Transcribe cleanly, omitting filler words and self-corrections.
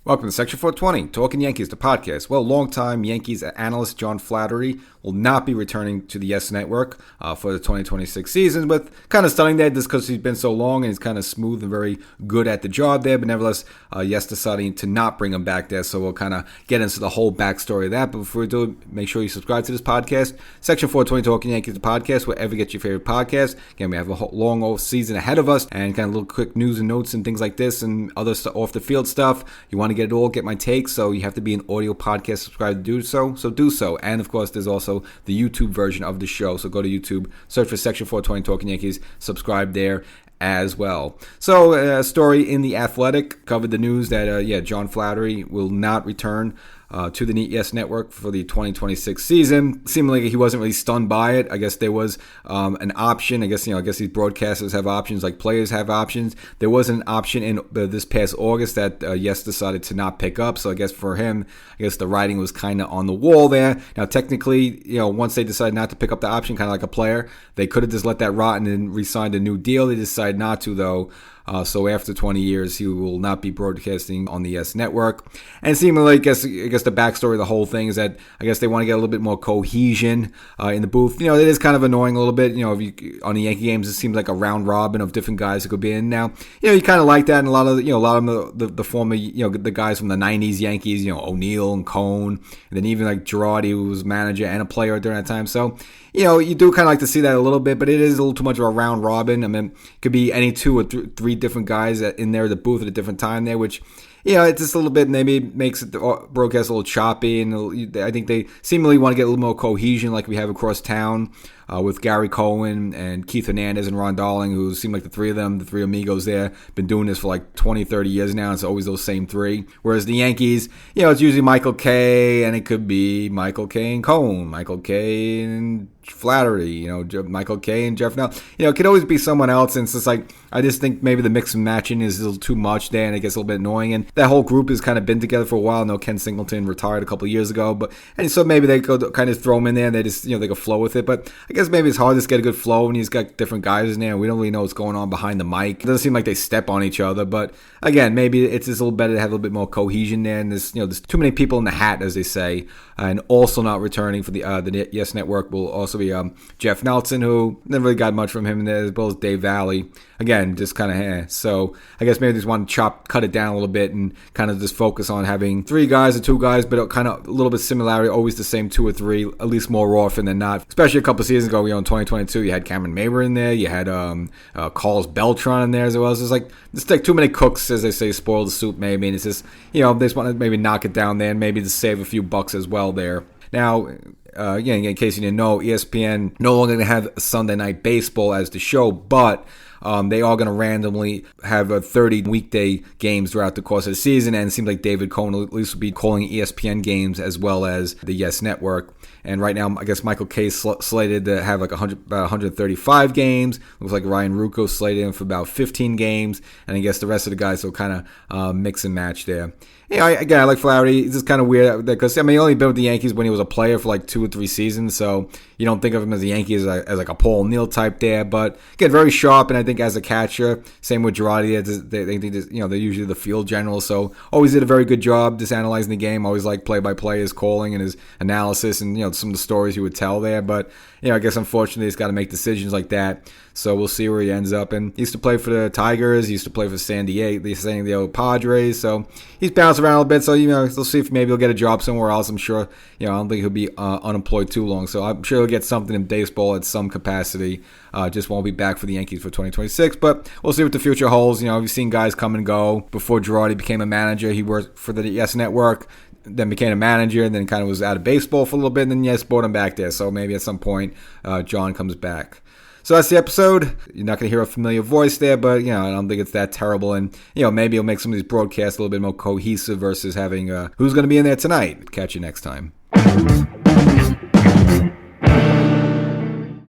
Welcome to Section 420, Talkin Yankees, the podcast. Well, longtime Yankees analyst John Flaherty will not be returning to the YES Network for the 2026 season, but kind of stunning that just because he's been so long and he's kind of smooth and very good at the job there. But nevertheless, YES deciding to not bring him back there, so we'll kind of get into the whole backstory of that. But before we do, make sure you subscribe to this podcast, Section 420, Talkin Yankees, the podcast, wherever you get your favorite podcast. Again, we have a long off season ahead of us and kind of little quick news and notes and things like this and other off the field stuff. You want to get it all, get my takes, so you have to be an audio podcast subscriber to do so do so. And of course, there's also the YouTube version of the show, so go to YouTube, search for Section 420 Talkin Yankees, subscribe there as well. So a story in The Athletic covered the news that John Flaherty will not return to the YES Network for the 2026 season. Seemed like he wasn't really stunned by it. I guess there was an option. I guess these broadcasters have options, like players have options. There was an option in this past August that YES decided to not pick up. So I guess for him, the writing was kind of on the wall there. Now technically, once they decided not to pick up the option, kind of like a player, they could have just let that rot and then re-signed a new deal. They decided not to, though. So after 20 years, he will not be broadcasting on the YES Network. And it seemed like, I guess the backstory of the whole thing is that I guess they want to get a little bit more cohesion in the booth. It is kind of annoying a little bit. On the Yankee games, it seems like a round robin of different guys that could be in. Now, you kind of like that, and a lot of the former, the guys from the 90s Yankees, O'Neill and Cone, and then even like Girardi, who was manager and a player during that time. So, you do kind of like to see that a little bit, but it is a little too much of a round robin. I mean, it could be any two or three different guys in there, the booth at a different time there, which, it's just a little bit, maybe makes the broadcast a little choppy, and I think they seemingly want to get a little more cohesion like we have across town with Gary Cohen and Keith Hernandez and Ron Darling, who seem like the three amigos there, been doing this for like 20, 30 years now, and it's always those same three. Whereas the Yankees, it's usually Michael Kay, and it could be Michael Kay and Cohen, Michael Kay and Flaherty, Michael Kay and Jeff Nell. It could always be someone else, and it's just like, I just think maybe the mix and matching is a little too much there, and it gets a little bit annoying. And that whole group has kind of been together for a while. I know Ken Singleton retired a couple of years ago, and so maybe they could kind of throw him in there, and they just, they could flow with it. But I guess maybe it's hard to just get a good flow when he's got different guys in there, and we don't really know what's going on behind the mic. It doesn't seem like they step on each other, but again, maybe it's just a little better to have a little bit more cohesion there, and there's too many people in the hat, as they say. And also not returning for the YES Network will also be Jeff Nelson, who never really got much from him there, as well as Dave Valley. Again, just kind of So I guess maybe they just want to cut it down a little bit and kind of just focus on having three guys or two guys, but kind of a little bit similarity, always the same two or three, at least more often than not. Especially a couple of seasons ago, in 2022, you had Cameron Maber in there, you had Carlos Beltran in there as well. It's like too many cooks, as they say, spoil the soup maybe, and it's just, they just want to maybe knock it down there and maybe just save a few bucks as well there. Now, again, in case you didn't know, ESPN no longer going to have Sunday Night Baseball as the show, but they are going to randomly have 30 weekday games throughout the course of the season, and it seems like David Cohen at least will be calling ESPN games as well as the YES Network. And right now, I guess Michael Kay slated to have like about 135 games. Looks like Ryan Rucco slated in for about 15 games, and I guess the rest of the guys will kind of mix and match there. I like Flaherty. It's just kind of weird because, he only been with the Yankees when he was a player for like 2 or 3 seasons, so you don't think of him as a Yankee as like a Paul O'Neill type there. But again, very sharp, and I think as a catcher, same with Girardi. They're usually the field general, so always did a very good job just analyzing the game. Always like play-by-play, his calling and his analysis, and some of the stories he would tell there. But I guess unfortunately he's got to make decisions like that. So we'll see where he ends up. And he used to play for the Tigers. He used to play for San Diego Padres. So he's bounced around a little bit. So, we'll see if maybe he'll get a job somewhere else. I'm sure, I don't think he'll be unemployed too long. So I'm sure he'll get something in baseball at some capacity. Just won't be back for the Yankees for 2026. But we'll see what the future holds. We've seen guys come and go. Before Girardi became a manager, he worked for the YES Network, then became a manager, and then kind of was out of baseball for a little bit, and then YES brought him back there. So maybe at some point, John comes back. So that's the episode. You're not going to hear a familiar voice there, but, I don't think it's that terrible. And, maybe it'll make some of these broadcasts a little bit more cohesive versus having who's going to be in there tonight. Catch you next time.